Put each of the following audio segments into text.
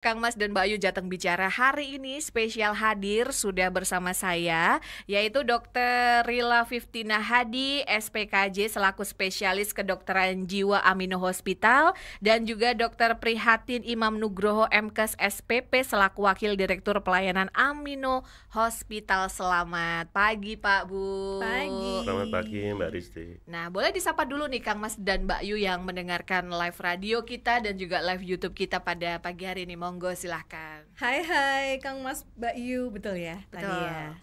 Kang Mas dan Mbak Ayu Jateng Bicara hari ini spesial hadir sudah bersama saya yaitu Dr. Rila Fiftina Hadi SPKJ selaku spesialis kedokteran jiwa Amino Hospital dan juga Dr. Prihatin Imam Nugroho MKes SPP selaku wakil direktur pelayanan Amino Hospital. Selamat pagi Pak Bu. Pagi. Selamat pagi Mbak Risti. Nah, boleh disapa dulu nih Kang Mas dan Mbak Ayu yang mendengarkan live radio kita dan juga live YouTube kita pada pagi hari ini. Monggo silahkan. Hai Kang Mas Mbak Yu, betul ya? Betul. Tadi ya.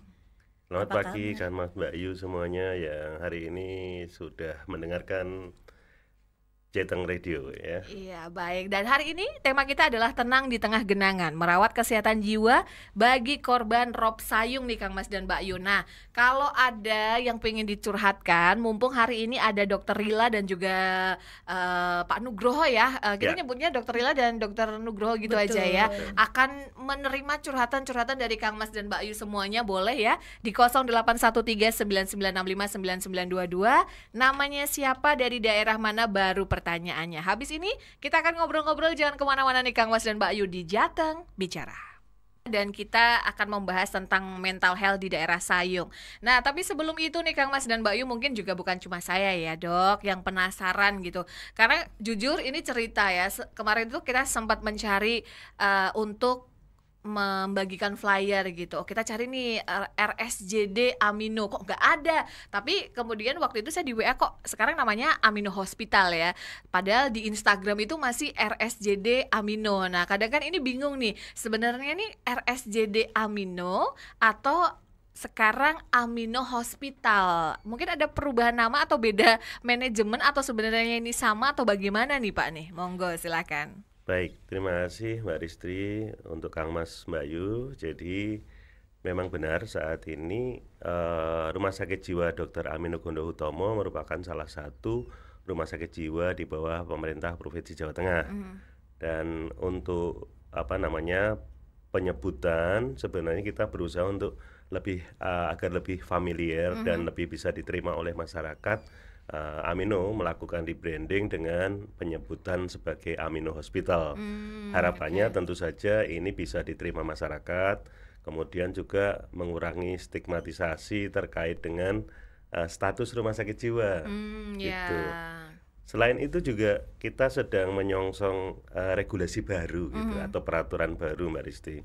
Selamat Apa pagi kabar? Kang Mas Mbak Yu semuanya yang hari ini sudah mendengarkan Jateng Radio ya. Iya, baik. Dan hari ini tema kita adalah tenang di tengah genangan, merawat kesehatan jiwa bagi korban rob sayung nih Kang Mas dan Mbak Yu. Nah, kalau ada yang pengen dicurhatkan, mumpung hari ini ada Dr. Rila dan juga Pak Nugroho ya. Kita Ya. nyebutnya Dr. Rila dan Dr. Nugroho gitu Betul. aja ya. Akan menerima curhatan-curhatan dari Kang Mas dan Mbak Yu semuanya, boleh ya di 081399659922. Namanya siapa, dari daerah mana, baru pertanyaannya. Habis ini kita akan ngobrol-ngobrol, jangan kemana-mana nih Kang Mas dan Mbak Yu di Jateng Bicara. Dan kita akan membahas tentang mental health di daerah Sayung. Nah, tapi sebelum itu nih Kang Mas dan Mbak Yu, mungkin juga bukan cuma saya ya Dok yang penasaran gitu. Karena jujur ini cerita ya, kemarin tuh kita sempat mencari untuk membagikan flyer gitu. Kita cari nih RSJD Amino, kok nggak ada. Tapi kemudian waktu itu saya di WA, kok sekarang namanya Amino Hospital ya. Padahal di Instagram itu masih RSJD Amino. Nah, kadang kan ini bingung nih. Sebenarnya nih RSJD Amino atau sekarang Amino Hospital. Mungkin ada perubahan nama atau beda manajemen, atau sebenarnya ini sama atau bagaimana nih Pak nih? Monggo silakan. Baik, terima kasih Mbak Ristri untuk Kang Mas Mbak Yu. Jadi memang benar saat ini Rumah Sakit Jiwa Dr. Amino Gondo Hutomo merupakan salah satu rumah sakit jiwa di bawah pemerintah Provinsi Jawa Tengah. Dan untuk penyebutan sebenarnya kita berusaha untuk lebih agar lebih familiar dan lebih bisa diterima oleh masyarakat. Amino melakukan rebranding dengan penyebutan sebagai Amino Hospital. Harapannya tentu saja ini bisa diterima masyarakat, kemudian juga mengurangi stigmatisasi terkait dengan status rumah sakit jiwa. Gitu. Selain itu juga kita sedang menyongsong regulasi baru gitu, atau peraturan baru Mbak Risti.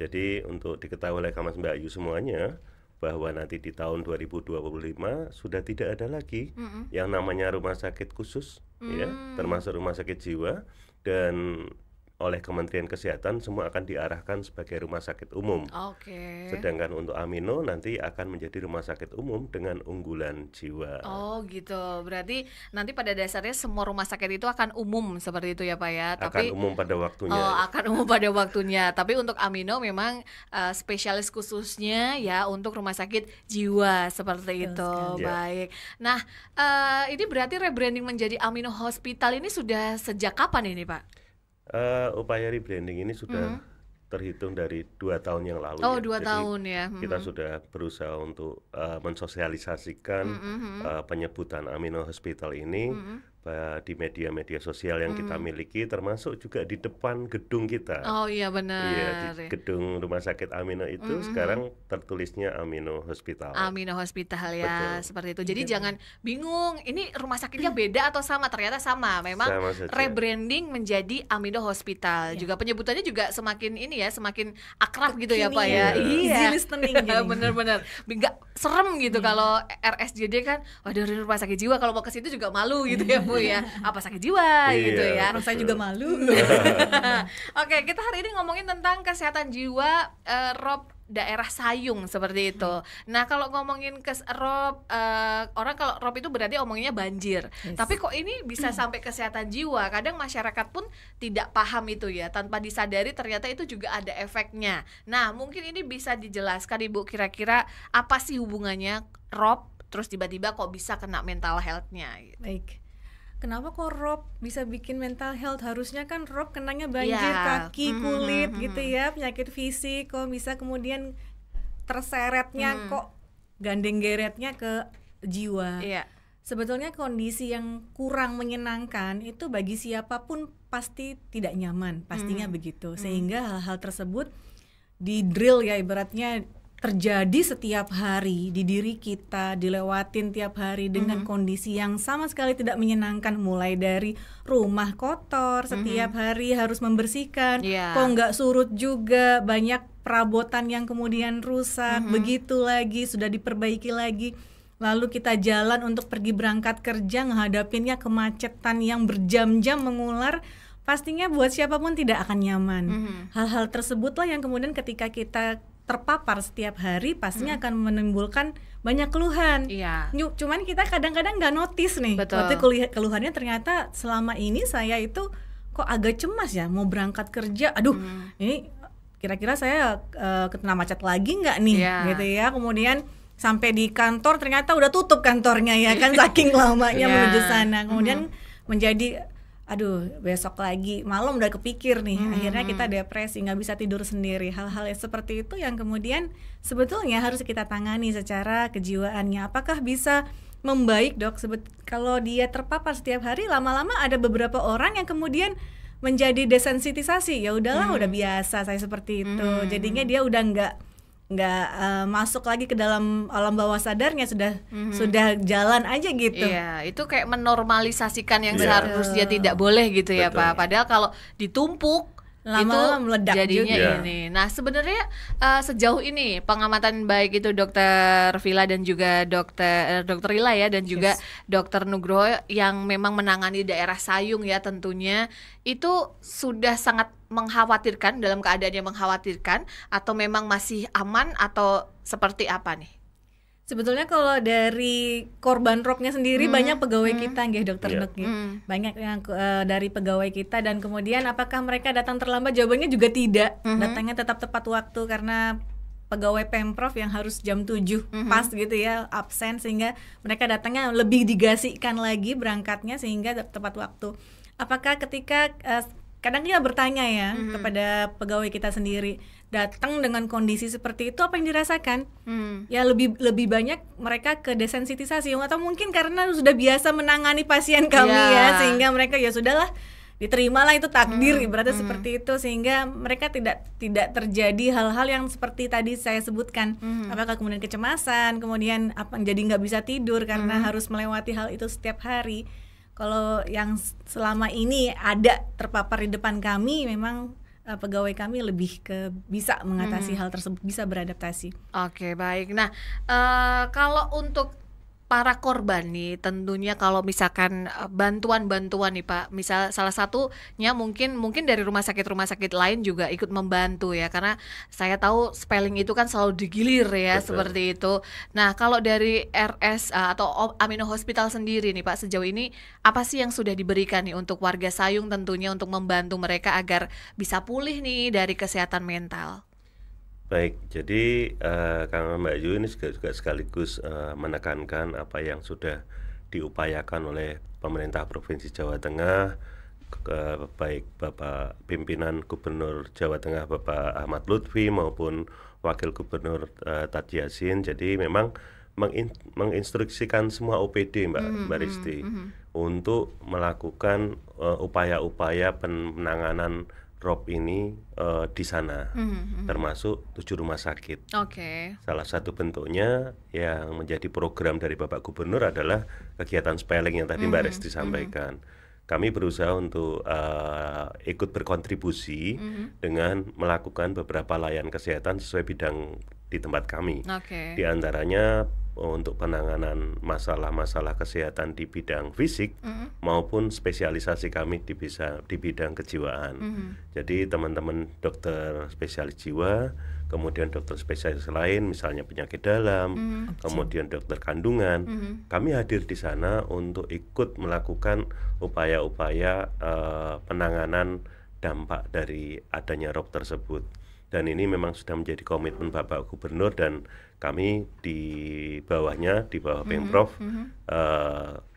Jadi untuk diketahui oleh Kang Mas Mbak Yu semuanya, bahwa nanti di tahun 2025 sudah tidak ada lagi yang namanya rumah sakit khusus ya, termasuk rumah sakit jiwa, dan oleh Kementerian Kesehatan semua akan diarahkan sebagai rumah sakit umum. Oke. Sedangkan untuk Amino nanti akan menjadi rumah sakit umum dengan unggulan jiwa. Oh gitu, berarti nanti pada dasarnya semua rumah sakit itu akan umum seperti itu ya Pak ya. Akan umum pada waktunya. Akan umum pada waktunya. Tapi untuk Amino memang spesialis khususnya ya untuk rumah sakit jiwa seperti itu. Ya. Baik. Nah, ini berarti rebranding menjadi Amino Hospital ini sudah sejak kapan ini Pak? Upaya rebranding ini sudah terhitung dari 2 tahun yang lalu. Oh, ya. 2 tahun ya. Kita sudah berusaha untuk mensosialisasikan penyebutan Amino Hospital ini di media-media sosial yang kita miliki, termasuk juga di depan gedung kita. Oh iya benar. Iya, di gedung rumah sakit Amino itu sekarang tertulisnya Amino Hospital. Amino Hospital ya. Betul. Seperti itu. Jadi jangan bingung, ini rumah sakitnya beda atau sama. Ternyata sama. Memang Sama saja. rebranding menjadi Amino Hospital. Juga penyebutannya juga semakin ini ya, semakin akrab gitu ya Pak ya. Kekinian. Easy listening jadinya. Bener-bener. Nggak serem gitu kalau RSJD kan, waduh ini rumah sakit jiwa, kalau mau ke situ juga malu gitu ya Bu ya. Apa sakit jiwa gitu ya. Orang saya juga malu. Oke, kita hari ini ngomongin tentang kesehatan jiwa rob daerah Sayung seperti itu. Nah, kalau ngomongin rob, orang kalau rob itu berarti omonginnya banjir. Yes. Tapi kok ini bisa sampai kesehatan jiwa? Kadang masyarakat pun tidak paham itu ya. Tanpa disadari ternyata itu juga ada efeknya. Nah, mungkin ini bisa dijelaskan Ibu, kira-kira apa sih hubungannya rob terus tiba-tiba kok bisa kena mental health-nya gitu. Baik. Kenapa kok rob bisa bikin mental health? Harusnya kan rob kenanya banjir, Ya. kaki, kulit gitu ya, penyakit fisik. Kok bisa kemudian terseretnya kok gandeng geretnya ke jiwa? Iya. Sebetulnya kondisi yang kurang menyenangkan itu bagi siapapun pasti tidak nyaman, pastinya begitu. Sehingga hal-hal tersebut di drill ya, ibaratnya terjadi setiap hari di diri kita, dilewatin tiap hari dengan kondisi yang sama sekali tidak menyenangkan, mulai dari rumah kotor setiap hari harus membersihkan, kok nggak surut juga, banyak perabotan yang kemudian rusak, begitu lagi sudah diperbaiki lagi. Lalu kita jalan untuk pergi berangkat kerja, menghadapinnya kemacetan yang berjam-jam mengular, pastinya buat siapapun tidak akan nyaman. Hal-hal tersebutlah yang kemudian ketika kita terpapar setiap hari pastinya akan menimbulkan banyak keluhan. Cuman kita kadang-kadang nggak notice nih. Waktu keluhannya ternyata selama ini saya itu kok agak cemas ya mau berangkat kerja. Aduh, ini kira-kira saya kena macet lagi nggak nih, gitu ya. Kemudian sampai di kantor ternyata udah tutup kantornya ya kan, saking lamanya menuju sana. Kemudian menjadi aduh besok lagi malam udah kepikir nih, akhirnya kita depresi, nggak bisa tidur sendiri. Hal-hal yang seperti itu yang kemudian sebetulnya harus kita tangani secara kejiwaannya. Apakah bisa membaik, Dok? Kalau dia terpapar setiap hari, lama-lama ada beberapa orang yang kemudian menjadi desensitisasi. Ya udahlah, udah biasa saya seperti itu. Jadinya dia udah nggak masuk lagi ke dalam alam bawah sadarnya, sudah jalan aja gitu. Iya, itu kayak menormalisasikan yang seharusnya tidak boleh gitu ya Pak. Padahal kalau ditumpuk lama-lama itu meledak jadinya juga. ini. Nah sebenarnya sejauh ini pengamatan baik itu Dokter Villa dan juga Dokter Ila ya, dan juga Dokter Nugroho yang memang menangani daerah Sayung ya, tentunya itu sudah sangat mengkhawatirkan, dalam keadaan yang mengkhawatirkan, atau memang masih aman atau seperti apa nih? Sebetulnya kalau dari korban rocknya sendiri banyak pegawai kita nggih Dokter Nuk, banyak yang dari pegawai kita, dan kemudian apakah mereka datang terlambat? Jawabannya juga tidak, datangnya tetap tepat waktu karena pegawai Pemprov yang harus jam 7 pas gitu ya absen, sehingga mereka datangnya lebih digasihkan lagi berangkatnya sehingga tepat waktu. Apakah ketika kadang kita bertanya ya kepada pegawai kita sendiri, datang dengan kondisi seperti itu apa yang dirasakan? Ya lebih banyak mereka ke desensitisasi, atau mungkin karena sudah biasa menangani pasien kami ya, sehingga mereka ya sudahlah, diterimalah itu takdir, ibaratnya seperti itu, sehingga mereka tidak terjadi hal-hal yang seperti tadi saya sebutkan. Apakah kemudian kecemasan, kemudian apa jadi nggak bisa tidur karena harus melewati hal itu setiap hari. Kalau yang selama ini ada terpapar di depan kami, memang pegawai kami lebih ke bisa mengatasi hal tersebut, bisa beradaptasi. Oke, baik. Nah, kalau untuk para korban nih, tentunya kalau misalkan bantuan-bantuan nih Pak, misal salah satunya mungkin dari rumah sakit lain juga ikut membantu ya, karena saya tahu spelling itu kan selalu digilir ya. Betul. Seperti itu. Nah, kalau dari RS atau Amino Hospital sendiri nih Pak, sejauh ini apa sih yang sudah diberikan nih untuk warga Sayung, tentunya untuk membantu mereka agar bisa pulih nih dari kesehatan mental? Baik, jadi karena Mbak Yu ini juga sekaligus menekankan apa yang sudah diupayakan oleh pemerintah Provinsi Jawa Tengah, baik Bapak Pimpinan Gubernur Jawa Tengah Bapak Ahmad Lutfi maupun Wakil Gubernur Tad Yassin. Jadi memang menginstruksikan semua OPD Mbak Risti untuk melakukan upaya-upaya penanganan ROP ini di sana, termasuk 7 rumah sakit. Salah satu bentuknya yang menjadi program dari Bapak Gubernur adalah kegiatan spelling yang tadi Mbak Resti sampaikan. Kami berusaha untuk ikut berkontribusi dengan melakukan beberapa layanan kesehatan sesuai bidang di tempat kami. Di antaranya untuk penanganan masalah-masalah kesehatan di bidang fisik maupun spesialisasi kami di bidang kejiwaan. Jadi teman-teman dokter spesialis jiwa, kemudian dokter spesialis lain misalnya penyakit dalam, kemudian dokter kandungan, kami hadir di sana untuk ikut melakukan upaya-upaya penanganan dampak dari adanya ROP tersebut. Dan ini memang sudah menjadi komitmen Bapak Gubernur, dan kami di bawahnya, di bawah Pemprov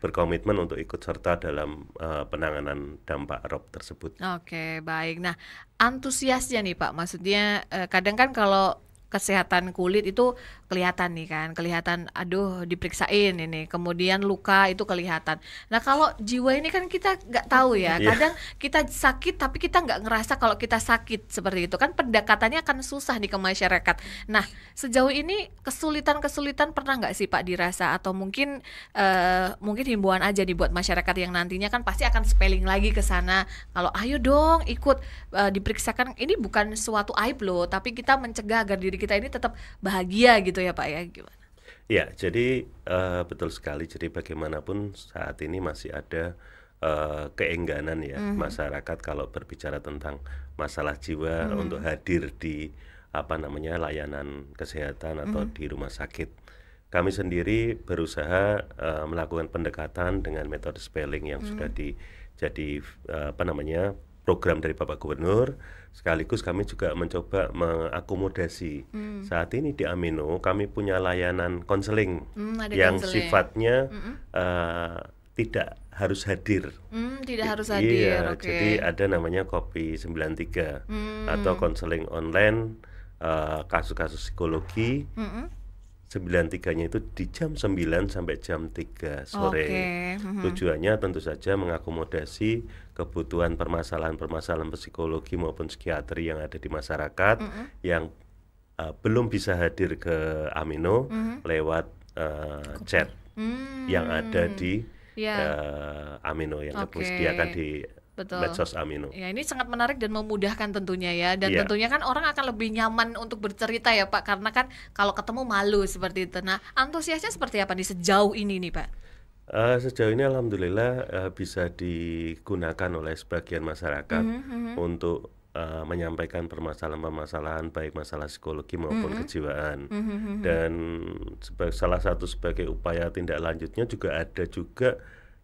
berkomitmen untuk ikut serta dalam penanganan dampak ROP tersebut. Oke, baik. Nah, antusiasnya nih Pak, maksudnya kadang kan kalau kesehatan kulit itu kelihatan nih kan, kelihatan aduh diperiksain ini, kemudian luka itu kelihatan. Nah kalau jiwa ini kan kita nggak tahu ya, kadang kita sakit tapi kita nggak ngerasa kalau kita sakit seperti itu kan, pendekatannya akan susah nih ke masyarakat. Nah sejauh ini kesulitan pernah nggak sih Pak dirasa, atau mungkin himbauan aja nih buat masyarakat yang nantinya kan pasti akan spelling lagi ke sana, kalau ayo dong ikut diperiksakan, ini bukan suatu aib loh, tapi kita mencegah agar diri kita ini tetap bahagia gitu ya Pak ya, gimana? Ya, jadi betul sekali. Jadi bagaimanapun saat ini masih ada keengganan ya masyarakat kalau berbicara tentang masalah jiwa untuk hadir di layanan kesehatan atau di rumah sakit. Kami sendiri berusaha melakukan pendekatan dengan metode spelling yang sudah jadi program dari Bapak Gubernur. Sekaligus kami juga mencoba mengakomodasi. Saat ini di Amino kami punya layanan konseling yang sifatnya tidak harus hadir. Tidak harus hadir. Iya, jadi ada namanya Kopi 93 atau konseling online kasus-kasus psikologi. 93-nya itu di jam 9 sampai jam 3 sore. Tujuannya tentu saja mengakomodasi kebutuhan permasalahan psikologi maupun psikiatri yang ada di masyarakat yang belum bisa hadir ke Amino lewat chat yang ada di Amino yang disediakan di medsos Amino. Ya, ini sangat menarik dan memudahkan tentunya ya. Dan tentunya kan orang akan lebih nyaman untuk bercerita ya Pak, karena kan kalau ketemu malu seperti itu. Nah, antusiasnya seperti apa nih sejauh ini nih Pak? Sejauh ini alhamdulillah bisa digunakan oleh sebagian masyarakat untuk menyampaikan permasalahan-permasalahan baik masalah psikologi maupun kejiwaan. Dan salah satu sebagai upaya tindak lanjutnya juga ada juga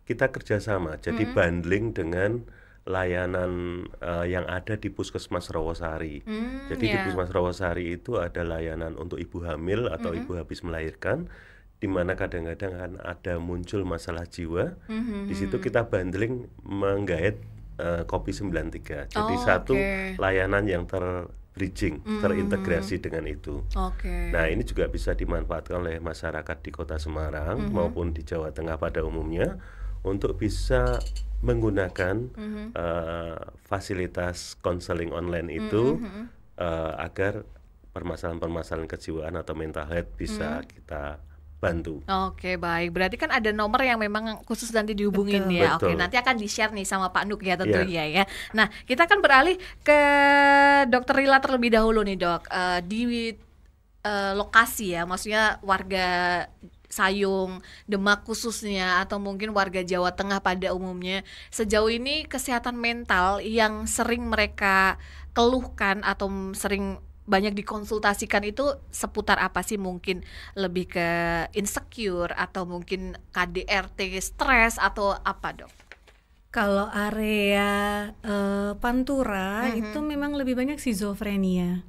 kita kerjasama, jadi bundling dengan layanan yang ada di Puskesmas Rawasari. Jadi di Puskesmas Rawasari itu ada layanan untuk ibu hamil atau ibu habis melahirkan, di mana kadang-kadang kan ada muncul masalah jiwa. Di situ kita bundling menggait Kopi 93. Jadi satu layanan yang bridging, terintegrasi dengan itu. Nah ini juga bisa dimanfaatkan oleh masyarakat di Kota Semarang maupun di Jawa Tengah pada umumnya untuk bisa menggunakan fasilitas konseling online itu agar permasalahan-permasalahan kejiwaan atau mental health bisa kita bantu. Oke, baik. Berarti kan ada nomor yang memang khusus nanti dihubungin ya. Betul. Oke, nanti akan di-share nih sama Pak Nuk ya tentunya ya. Nah, kita akan beralih ke Dokter Rila terlebih dahulu nih Dok. Di lokasi ya, maksudnya warga Sayung, Demak khususnya, atau mungkin warga Jawa Tengah pada umumnya, sejauh ini kesehatan mental yang sering mereka keluhkan atau sering banyak dikonsultasikan itu seputar apa sih? Mungkin lebih ke insecure atau mungkin KDRT, stres atau apa Dok? Kalau area Pantura itu memang lebih banyak skizofrenia.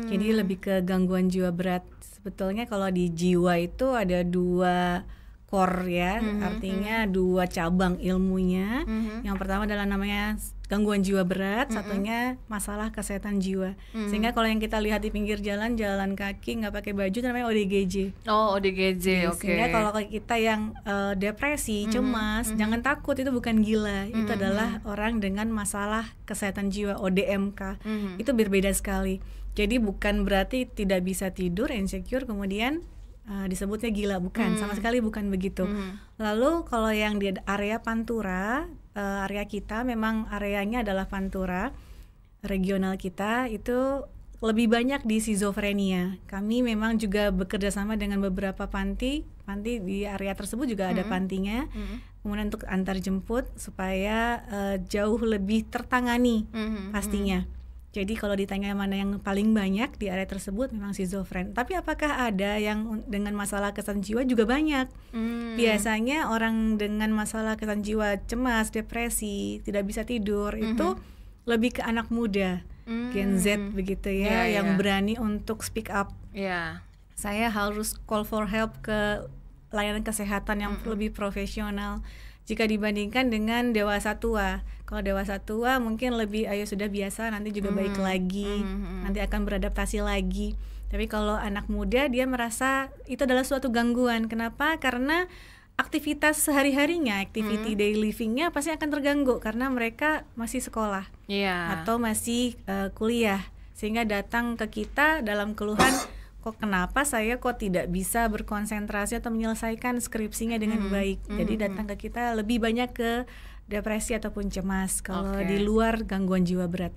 Jadi lebih ke gangguan jiwa berat. Sebetulnya kalau di jiwa itu ada 2 core ya, artinya 2 cabang ilmunya. Yang pertama adalah namanya gangguan jiwa berat, satunya masalah kesehatan jiwa. Sehingga kalau yang kita lihat di pinggir jalan kaki nggak pakai baju namanya ODGJ. Oh, ODGJ, oke. Sehingga kalau kita yang depresi, cemas, jangan takut, itu bukan gila. Itu adalah orang dengan masalah kesehatan jiwa, ODMK. Itu berbeda sekali. Jadi bukan berarti tidak bisa tidur, insecure, kemudian disebutnya gila, bukan, sama sekali bukan begitu. Lalu kalau yang di area Pantura, area kita memang areanya adalah Pantura, regional kita itu lebih banyak di skizofrenia. Kami memang juga bekerja sama dengan beberapa panti di area tersebut juga ada pantinya. Kemudian untuk antar jemput supaya jauh lebih tertangani pastinya. Jadi kalau ditanya mana yang paling banyak di area tersebut memang skizofren. Tapi apakah ada yang dengan masalah kesehatan jiwa? Juga banyak. Biasanya orang dengan masalah kesehatan jiwa, cemas, depresi, tidak bisa tidur, itu lebih ke anak muda, Gen Z begitu ya, yang berani untuk speak up. Saya harus call for help ke layanan kesehatan yang lebih profesional. jika dibandingkan dengan dewasa tua. Kalau dewasa tua mungkin lebih ayo sudah biasa, nanti juga baik lagi, nanti akan beradaptasi lagi. Tapi kalau anak muda dia merasa itu adalah suatu gangguan. Kenapa? Karena aktivitas sehari-harinya, activity daily livingnya pasti akan terganggu karena mereka masih sekolah atau masih kuliah, sehingga datang ke kita dalam keluhan, kok kenapa saya kok tidak bisa berkonsentrasi atau menyelesaikan skripsinya dengan baik. Jadi datang ke kita lebih banyak ke depresi ataupun cemas kalau di luar gangguan jiwa berat.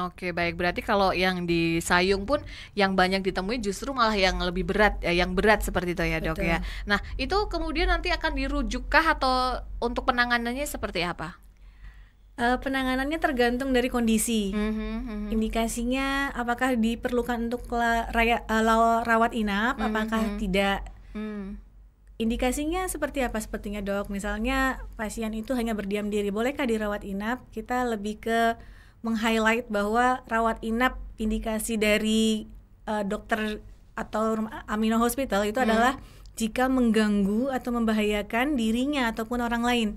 Oke, baik. Berarti kalau yang di Sayung pun yang banyak ditemui justru malah yang lebih berat, yang berat seperti itu ya, Dok. Betul. Ya. Nah, itu kemudian nanti akan dirujukkah atau untuk penanganannya seperti apa? Penanganannya tergantung dari kondisi. Indikasinya apakah diperlukan untuk rawat inap, apakah tidak. Indikasinya seperti apa sepertinya, Dok? Misalnya pasien itu hanya berdiam diri, bolehkah dirawat inap? Kita lebih ke meng-highlight bahwa rawat inap indikasi dari dokter atau Amino Hospital itu adalah jika mengganggu atau membahayakan dirinya ataupun orang lain,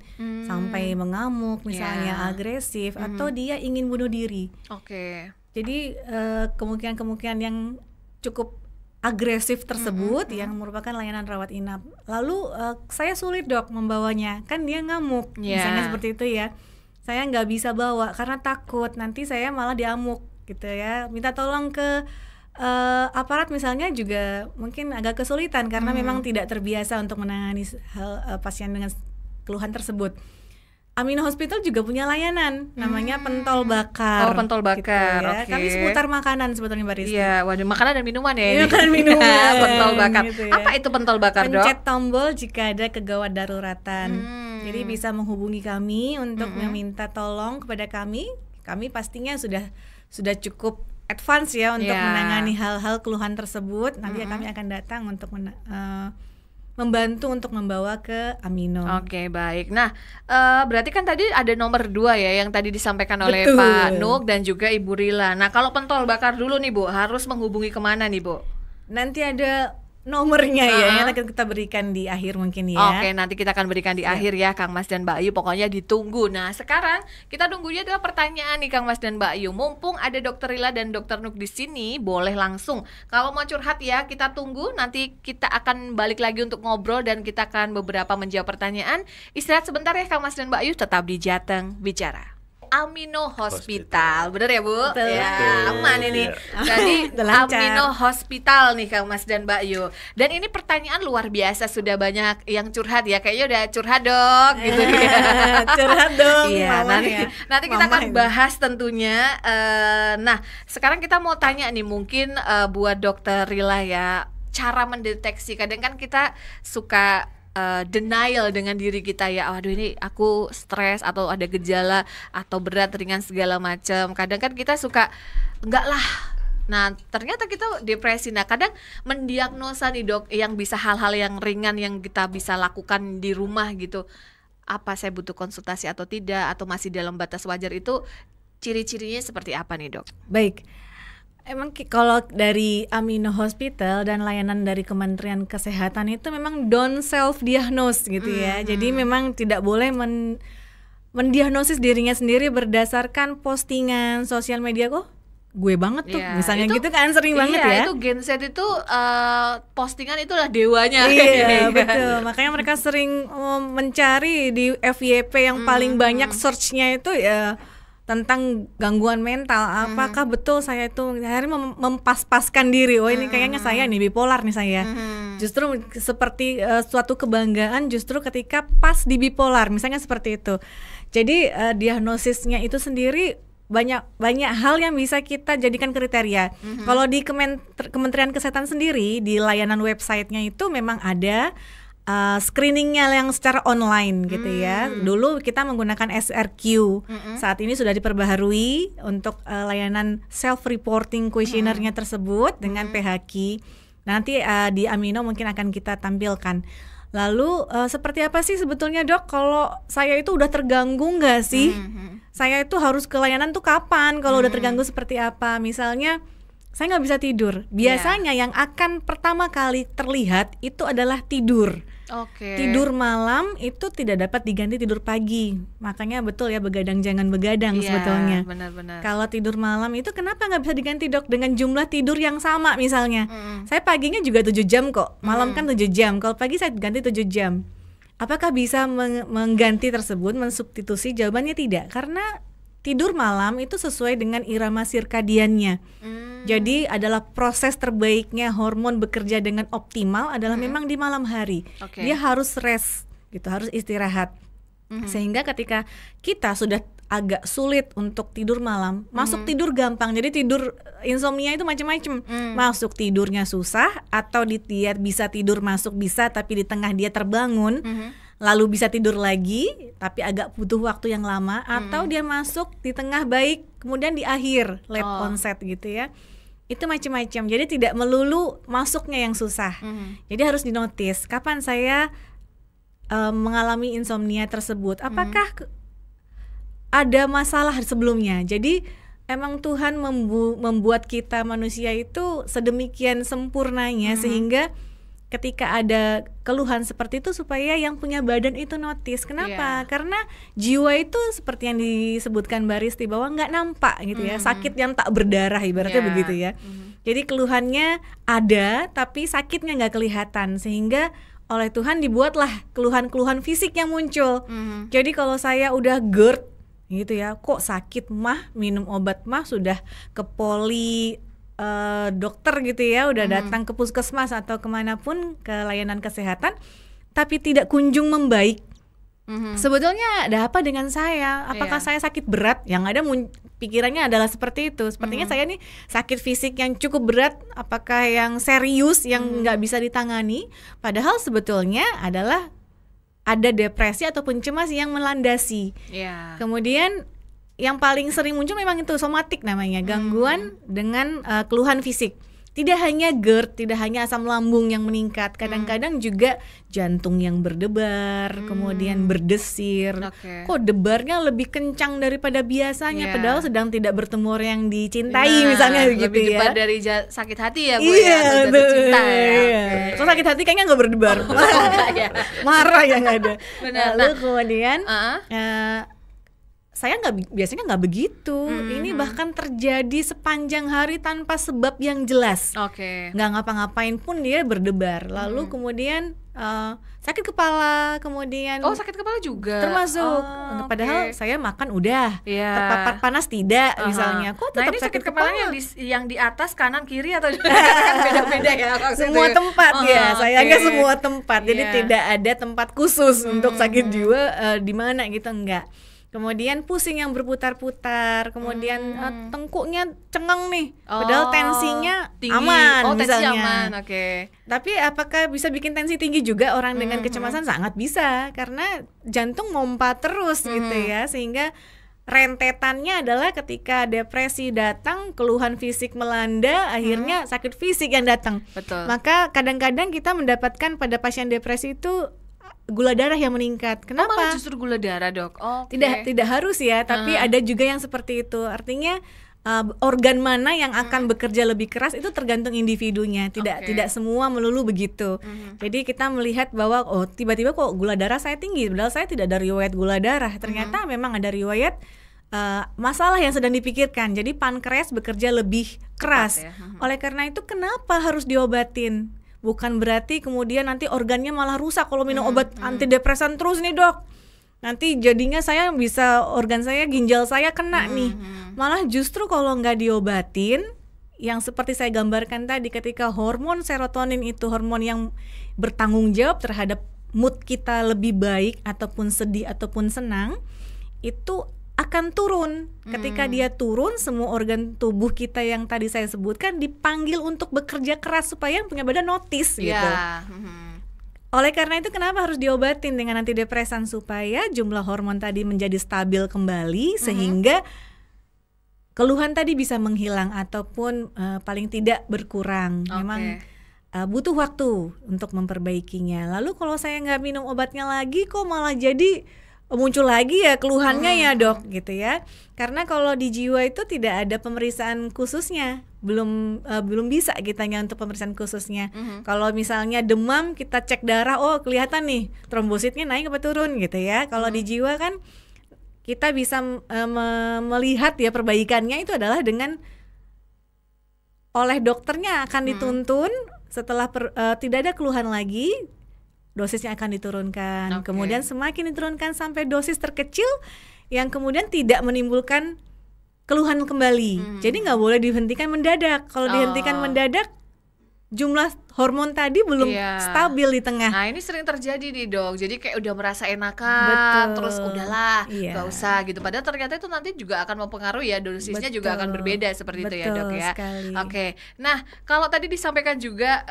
sampai mengamuk misalnya, agresif, atau dia ingin bunuh diri. Jadi kemungkinan-kemungkinan yang cukup agresif tersebut yang merupakan layanan rawat inap. Lalu saya sulit, Dok, membawanya, kan dia ngamuk, misalnya seperti itu ya. Saya nggak bisa bawa karena takut nanti saya malah diamuk gitu ya. Minta tolong ke aparat misalnya juga mungkin agak kesulitan karena memang tidak terbiasa untuk menangani pasien dengan keluhan tersebut. Amino Hospital juga punya layanan namanya pentol bakar. Pentol bakar. Gitu ya. Kami seputar makanan sebetulnya, Mbak Rizky. Iya, waduh, makanan dan minuman ya. Makanan minuman. Pentol bakar. Gitu ya. Apa itu pentol bakar, Dok? Pencet tombol jika ada kegawat daruratan. Jadi bisa menghubungi kami untuk meminta tolong kepada kami. Kami pastinya sudah cukup advance ya untuk menangani hal-hal keluhan tersebut. Nanti kami akan datang untuk membantu untuk membawa ke Amino. Oke, baik. Nah, berarti kan tadi ada nomor 2 ya yang tadi disampaikan oleh Pak Nuk dan juga Ibu Rila. Nah, kalau pentol bakar dulu nih, Bu, harus menghubungi kemana nih, Bu? Nanti ada nomornya ya, yang akan kita berikan di akhir mungkin ya. Oke, nanti kita akan berikan di akhir ya, Kang Mas dan Mbak Ayu. Pokoknya ditunggu. Nah, sekarang kita tunggunya adalah pertanyaan nih, Kang Mas dan Mbak Ayu. Mumpung ada Dokter Rila dan Dokter Nuk di sini, boleh langsung. Kalau mau curhat ya, kita tunggu. Nanti kita akan balik lagi untuk ngobrol dan kita akan beberapa menjawab pertanyaan. Istirahat sebentar ya, Kang Mas dan Mbak Ayu. Tetap di Jateng Bicara. Amino Hospital, bener ya, Bu? Betul. Ya, aman ini. Jadi Amino Hospital nih, Kang Mas dan Mbak Yu. Dan ini pertanyaan luar biasa, sudah banyak yang curhat ya. Kayaknya udah curhat, Dok, gitu ya. Curhat dong. Iya, nanti kita akan bahas tentunya. Nah, sekarang kita mau tanya nih, mungkin buat Dokter Rila ya, cara mendeteksi. Kadang kan kita suka denial dengan diri kita ya, aduh ini aku stres atau ada gejala atau berat ringan segala macam. Kadang kan kita suka enggak lah. Nah, ternyata kita depresi. Nah, kadang mendiagnosa nih, Dok, yang bisa hal-hal yang ringan yang kita bisa lakukan di rumah gitu. Apa saya butuh konsultasi atau tidak, atau masih dalam batas wajar, itu ciri-cirinya seperti apa nih, Dok? Baik. Emang kalau dari Amino Hospital dan layanan dari Kementerian Kesehatan itu memang don't self diagnose gitu ya. Jadi memang tidak boleh mendiagnosis dirinya sendiri berdasarkan postingan sosial media. Kok gue banget tuh, misalnya itu, gitu kan sering banget ya. Itu Gen Z itu postingan itulah dewanya. Iya, betul. Makanya mereka sering mencari di FYP yang paling banyak search-nya itu ya tentang gangguan mental. Apakah betul saya itu hari mempas-paskan diri, oh ini kayaknya saya nih bipolar nih saya. Justru seperti suatu kebanggaan justru ketika pas di bipolar, misalnya seperti itu. Jadi diagnosisnya itu sendiri banyak hal yang bisa kita jadikan kriteria. Kalau di Kementerian Kesehatan sendiri, di layanan websitenya itu memang ada screeningnya yang secara online gitu ya. Dulu kita menggunakan SRQ, saat ini sudah diperbaharui untuk layanan self-reporting questionnaire-nya tersebut dengan PHQ. Nanti di Amino mungkin akan kita tampilkan. Lalu seperti apa sih sebetulnya, Dok, kalau saya itu udah terganggu nggak sih? Saya itu harus ke layanan tuh kapan? Kalau udah terganggu seperti apa? Misalnya saya nggak bisa tidur. Biasanya yang akan pertama kali terlihat itu adalah tidur. Oke. Tidur malam itu tidak dapat diganti tidur pagi. Makanya betul ya, begadang jangan begadang sebetulnya. Benar-benar. Kalau tidur malam itu kenapa nggak bisa diganti, Dok, dengan jumlah tidur yang sama misalnya? Saya paginya juga 7 jam kok, malam kan 7 jam. Kalau pagi saya ganti 7 jam. Apakah bisa mengganti tersebut, mensubstitusi? Jawabannya tidak, karena tidur malam itu sesuai dengan irama sirkadiannya. Jadi adalah proses terbaiknya hormon bekerja dengan optimal adalah memang di malam hari. Dia harus rest gitu, harus istirahat. Sehingga ketika kita sudah agak sulit untuk tidur malam, masuk tidur gampang. Jadi tidur insomnia itu macam-macam. Masuk tidurnya susah, atau dia bisa tidur masuk bisa tapi di tengah dia terbangun. Lalu bisa tidur lagi tapi agak butuh waktu yang lama, atau dia masuk di tengah baik kemudian di akhir late onset gitu ya. Itu macam-macam. Jadi tidak melulu masuknya yang susah. Jadi harus dinotis kapan saya mengalami insomnia tersebut. Apakah ada masalah sebelumnya? Jadi emang Tuhan membuat kita manusia itu sedemikian sempurnanya sehingga ketika ada keluhan seperti itu supaya yang punya badan itu notice. Kenapa? Karena jiwa itu seperti yang disebutkan Mbak Risti bahwa nggak nampak gitu ya, sakit yang tak berdarah ibaratnya begitu ya. Jadi keluhannya ada tapi sakitnya nggak kelihatan, sehingga oleh Tuhan dibuatlah keluhan-keluhan fisik yang muncul. Jadi kalau saya udah GERD gitu ya, kok sakit mah, minum obat mah, sudah ke poli dokter gitu ya, udah datang ke puskesmas atau kemanapun ke layanan kesehatan, tapi tidak kunjung membaik. Sebetulnya ada apa dengan saya? Apakah saya sakit berat? Yang ada pikirannya adalah seperti itu. Sepertinya saya nih sakit fisik yang cukup berat. Apakah yang serius yang nggak bisa ditangani? Padahal sebetulnya adalah ada depresi ataupun cemas yang melandasi. Kemudian yang paling sering muncul memang itu somatik namanya, gangguan dengan keluhan fisik. Tidak hanya GERD, tidak hanya asam lambung yang meningkat, kadang-kadang juga jantung yang berdebar, kemudian berdesir. Kok debarnya lebih kencang daripada biasanya, padahal sedang tidak bertemu orang yang dicintai misalnya gitu lebih ya. debar dari sakit hati ya Bu ya, jatuh cinta ya. So sakit hati kayaknya nggak berdebar, marah yang ada. Lalu kemudian saya biasanya nggak begitu. Ini bahkan terjadi sepanjang hari tanpa sebab yang jelas. Nggak ngapa-ngapain pun dia berdebar. Lalu kemudian sakit kepala, kemudian sakit kepala juga termasuk. Padahal saya makan udah, terpapar panas tidak misalnya. Kok tetap ini sakit kepala yang di atas, kanan, kiri atau kan beda-beda ya? Semua tempat ya. Sayangnya semua tempat. Jadi tidak ada tempat khusus untuk sakit jiwa di mana gitu, enggak. Kemudian pusing yang berputar-putar, kemudian tengkuknya cengeng nih, padahal tensinya tinggi. Aman misalnya. Tensi aman, Tapi apakah bisa bikin tensi tinggi juga orang dengan kecemasan? Sangat bisa, karena jantung mompa terus gitu ya, sehingga rentetannya adalah ketika depresi datang, keluhan fisik melanda, akhirnya sakit fisik yang datang. Maka kadang-kadang kita mendapatkan pada pasien depresi itu gula darah yang meningkat. Kenapa? Malah justru gula darah, Dok. Tidak harus ya, tapi ada juga yang seperti itu. Artinya organ mana yang akan bekerja lebih keras itu tergantung individunya. Tidak semua melulu begitu. Jadi kita melihat bahwa tiba-tiba kok gula darah saya tinggi, padahal saya tidak ada riwayat gula darah. Ternyata memang ada riwayat masalah yang sedang dipikirkan. Jadi pankreas bekerja lebih keras. Oleh karena itu kenapa harus diobatin? Bukan berarti kemudian nanti organnya malah rusak kalau minum obat antidepresan terus nih, Dok. Nanti jadinya saya bisa, organ saya, ginjal saya kena nih. Malah justru kalau nggak diobatin, yang seperti saya gambarkan tadi, ketika hormon serotonin itu hormon yang bertanggung jawab terhadap mood kita lebih baik ataupun sedih ataupun senang, itu akan turun. Ketika dia turun, semua organ tubuh kita yang tadi saya sebutkan dipanggil untuk bekerja keras supaya yang punya badan notice gitu. Oleh karena itu kenapa harus diobatin dengan antidepresan, supaya jumlah hormon tadi menjadi stabil kembali, sehingga keluhan tadi bisa menghilang ataupun paling tidak berkurang. Memang butuh waktu untuk memperbaikinya. Lalu kalau saya nggak minum obatnya lagi, kok malah jadi muncul lagi ya keluhannya ya dok gitu ya. Karena kalau di jiwa itu tidak ada pemeriksaan khususnya, belum bisa kitanya untuk pemeriksaan khususnya. Kalau misalnya demam kita cek darah, oh kelihatan nih trombositnya naik apa turun gitu ya. Kalau di jiwa kan kita bisa melihat ya perbaikannya itu adalah dengan oleh dokternya akan dituntun setelah tidak ada keluhan lagi. Dosisnya akan diturunkan, kemudian semakin diturunkan sampai dosis terkecil yang kemudian tidak menimbulkan keluhan kembali. Jadi nggak boleh dihentikan mendadak. Kalau dihentikan mendadak, jumlah hormon tadi belum stabil di tengah. Nah ini sering terjadi nih dok. Jadi kayak udah merasa enakan, terus udahlah, nggak usah gitu. Padahal ternyata itu nanti juga akan mempengaruhi ya, dosisnya juga akan berbeda seperti itu ya dok ya. Oke. Nah kalau tadi disampaikan juga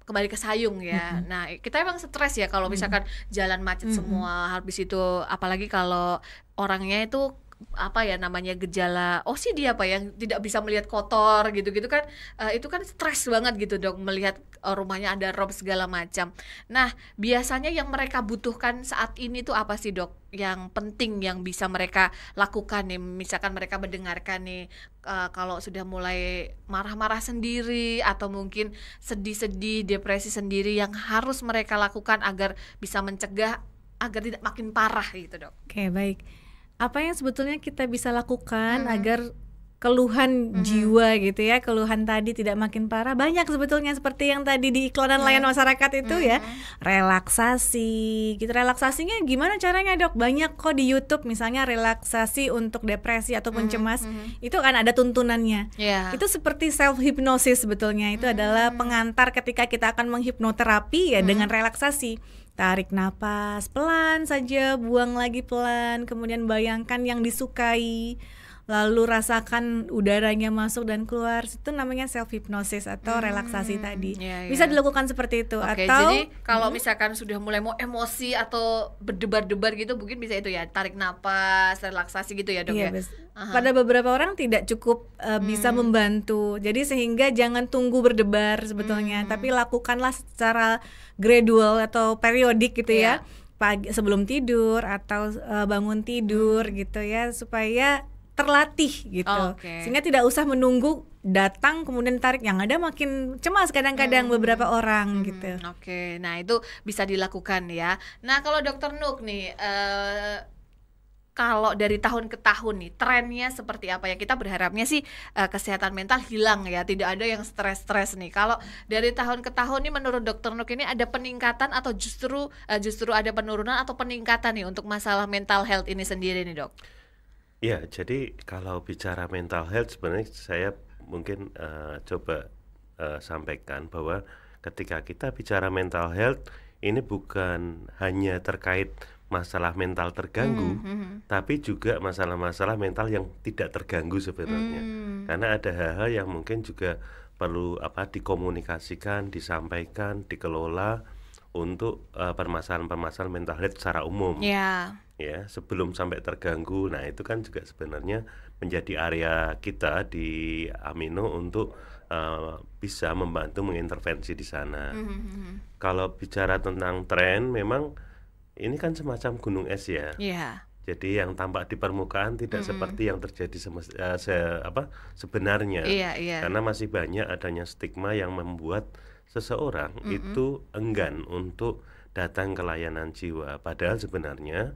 kembali ke sayung ya. Nah, kita emang stres ya kalau misalkan jalan macet semua, habis itu apalagi kalau orangnya itu apa ya namanya gejala OCD apa yang tidak bisa melihat kotor gitu-gitu kan, itu kan stres banget gitu dok melihat rumahnya ada rob segala macam. Nah, biasanya yang mereka butuhkan saat ini tuh apa sih dok? Yang penting yang bisa mereka lakukan nih, misalkan mereka mendengarkan nih kalau sudah mulai marah-marah sendiri atau mungkin sedih-sedih, depresi sendiri, yang harus mereka lakukan agar bisa mencegah agar tidak makin parah gitu dok. Oke, baik. Apa yang sebetulnya kita bisa lakukan agar keluhan jiwa gitu ya, keluhan tadi tidak makin parah? Banyak sebetulnya, seperti yang tadi di iklanan layanan masyarakat itu ya, relaksasi gitu. Relaksasinya gimana caranya dok? Banyak kok di YouTube, misalnya relaksasi untuk depresi ataupun cemas, itu kan ada tuntunannya. Itu seperti self hypnosis sebetulnya, itu adalah pengantar ketika kita akan menghipnoterapi ya, dengan relaksasi. Tarik napas pelan saja, buang lagi pelan, kemudian bayangkan yang disukai, lalu rasakan udaranya masuk dan keluar. Itu namanya self hypnosis atau relaksasi tadi. Bisa dilakukan seperti itu. Atau jadi kalau misalkan sudah mulai mau emosi atau berdebar-debar gitu, mungkin bisa itu ya, tarik napas, relaksasi gitu ya dok ya. Pada beberapa orang tidak cukup bisa membantu. Jadi sehingga jangan tunggu berdebar sebetulnya, tapi lakukanlah secara gradual atau periodik gitu ya. Pagi sebelum tidur atau bangun tidur gitu ya, supaya terlatih gitu. Sehingga tidak usah menunggu datang kemudian tarik, yang ada makin cemas kadang-kadang beberapa orang gitu. Nah itu bisa dilakukan ya. Nah kalau Dokter Nuk nih, kalau dari tahun ke tahun nih trennya seperti apa ya? Kita berharapnya sih kesehatan mental hilang ya, tidak ada yang stres-stres nih. Kalau dari tahun ke tahun nih menurut Dokter Nuk ini ada peningkatan atau justru ada penurunan atau peningkatan nih untuk masalah mental health ini sendiri nih dok? Ya, jadi kalau bicara mental health sebenarnya saya mungkin coba sampaikan bahwa ketika kita bicara mental health ini bukan hanya terkait masalah mental terganggu, tapi juga masalah-masalah mental yang tidak terganggu sebenarnya. Karena ada hal-hal yang mungkin juga perlu dikomunikasikan, disampaikan, dikelola untuk permasalahan-permasalahan mental health secara umum. Ya, sebelum sampai terganggu. Nah, itu kan juga sebenarnya menjadi area kita di Amino untuk bisa membantu mengintervensi di sana. Kalau bicara tentang tren, memang ini kan semacam gunung es ya. Jadi yang tampak di permukaan tidak seperti yang terjadi sebenarnya. Karena masih banyak adanya stigma yang membuat seseorang itu enggan untuk datang ke layanan jiwa. Padahal sebenarnya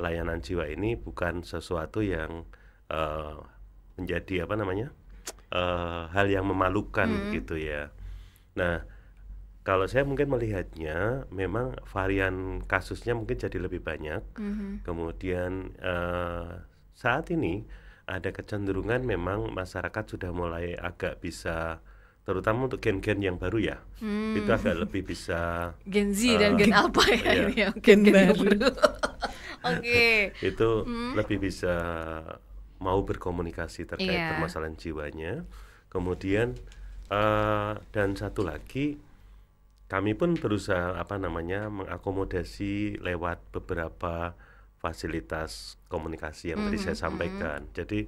layanan jiwa ini bukan sesuatu yang menjadi hal yang memalukan gitu ya. Nah, kalau saya mungkin melihatnya memang varian kasusnya mungkin jadi lebih banyak. Kemudian saat ini ada kecenderungan memang masyarakat sudah mulai agak bisa, terutama untuk gen-gen yang baru ya, itu agak lebih bisa Gen Z dan Gen Alpha ya, ini ya, gen baru. Itu lebih bisa mau berkomunikasi terkait permasalahan jiwanya. Kemudian dan satu lagi, kami pun berusaha mengakomodasi lewat beberapa fasilitas komunikasi yang tadi saya sampaikan. Jadi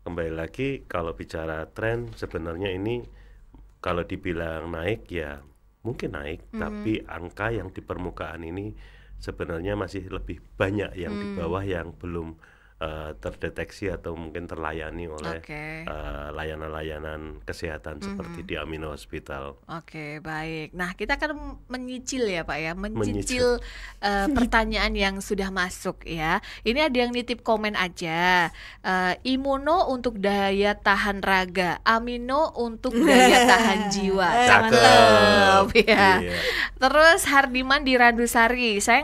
kembali lagi, kalau bicara tren sebenarnya ini kalau dibilang naik ya mungkin naik, tapi angka yang di permukaan ini sebenarnya masih lebih banyak yang di bawah yang belum terdeteksi atau mungkin terlayani oleh layanan-layanan kesehatan seperti di Amino Hospital. Oke, baik. Nah, kita akan menyicil ya Pak ya, mencicil pertanyaan yang sudah masuk ya. Ini ada yang nitip komen aja. Imuno untuk daya tahan raga, amino untuk daya tahan jiwa. Cakep ya. Terus Hardiman di Randusari, saya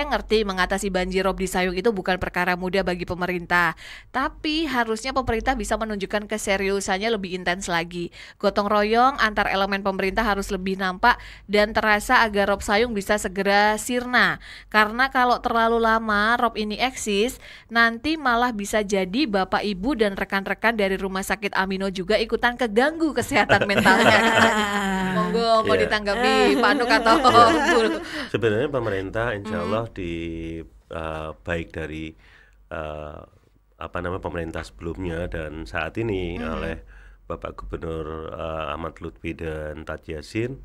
ngerti mengatasi banjirop di Sayung itu bukan perkara mudah bagi pemerintah, tapi harusnya pemerintah bisa menunjukkan keseriusannya lebih intens lagi. Gotong royong antar elemen pemerintah harus lebih nampak dan terasa agar rob Sayung bisa segera sirna. Karena kalau terlalu lama rob ini eksis, nanti malah bisa jadi Bapak Ibu dan rekan-rekan dari Rumah Sakit Amino juga ikutan keganggu kesehatan mentalnya. Monggo mau ditanggapi Pak Nuk atau Bu? Sebenarnya pemerintah insya Allah baik dari pemerintah sebelumnya dan saat ini oleh Bapak Gubernur Ahmad Lutfi dan Tad Yassin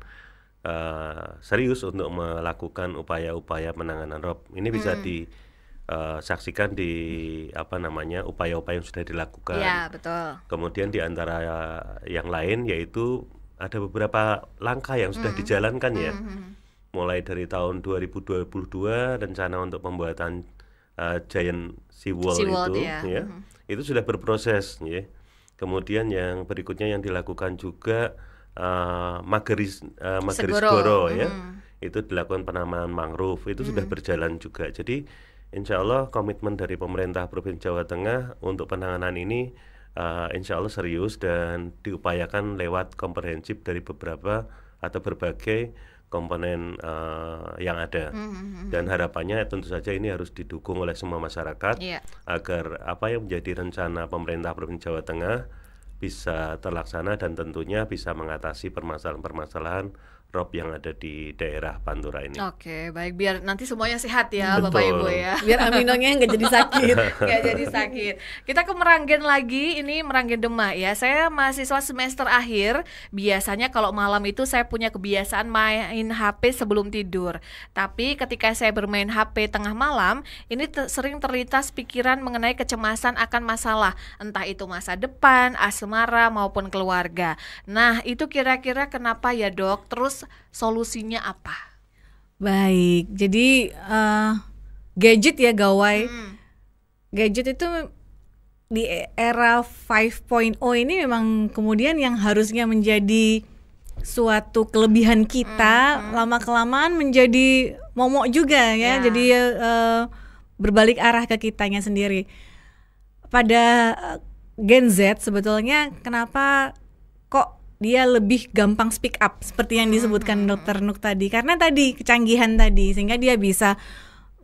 serius untuk melakukan upaya-upaya penanganan rob. Ini bisa disaksikan di upaya-upaya yang sudah dilakukan. Ya, betul. Kemudian di antara yang lain yaitu ada beberapa langkah yang sudah dijalankan ya. Mulai dari tahun 2022 rencana untuk pembuatan giant seawall itu ya. Itu sudah berproses ya. Kemudian yang berikutnya yang dilakukan juga Magerisgoro ya. Itu dilakukan penanaman mangrove, itu sudah berjalan juga. Jadi insya Allah komitmen dari pemerintah Provinsi Jawa Tengah untuk penanganan ini insya Allah serius dan diupayakan lewat komprehensif dari beberapa atau berbagai komponen yang ada. Dan harapannya tentu saja ini harus didukung oleh semua masyarakat agar apa yang menjadi rencana pemerintah Provinsi Jawa Tengah bisa terlaksana dan tentunya bisa mengatasi permasalahan-permasalahan rob yang ada di daerah Pantura ini. Oke, baik, biar nanti semuanya sehat ya. Betul. Bapak Ibu ya. Biar aminonya nggak jadi sakit. Nggak jadi sakit. Kita ke Meranggen lagi, ini Meranggen Demak ya. Saya mahasiswa semester akhir. Biasanya kalau malam itu saya punya kebiasaan main HP sebelum tidur. Tapi ketika saya bermain HP tengah malam, ini sering terlintas pikiran mengenai kecemasan akan masalah, entah itu masa depan, asmara maupun keluarga. Nah, itu kira-kira kenapa ya, Dok? Terus solusinya apa? Baik, jadi gadget ya gawai. Gadget itu di era 5.0 ini memang kemudian yang harusnya menjadi suatu kelebihan kita lama-kelamaan menjadi momok juga ya. Jadi berbalik arah ke kitanya sendiri. Pada Gen Z sebetulnya kenapa kok dia lebih gampang speak up seperti yang disebutkan Dr. Nuk tadi, karena tadi kecanggihan tadi sehingga dia bisa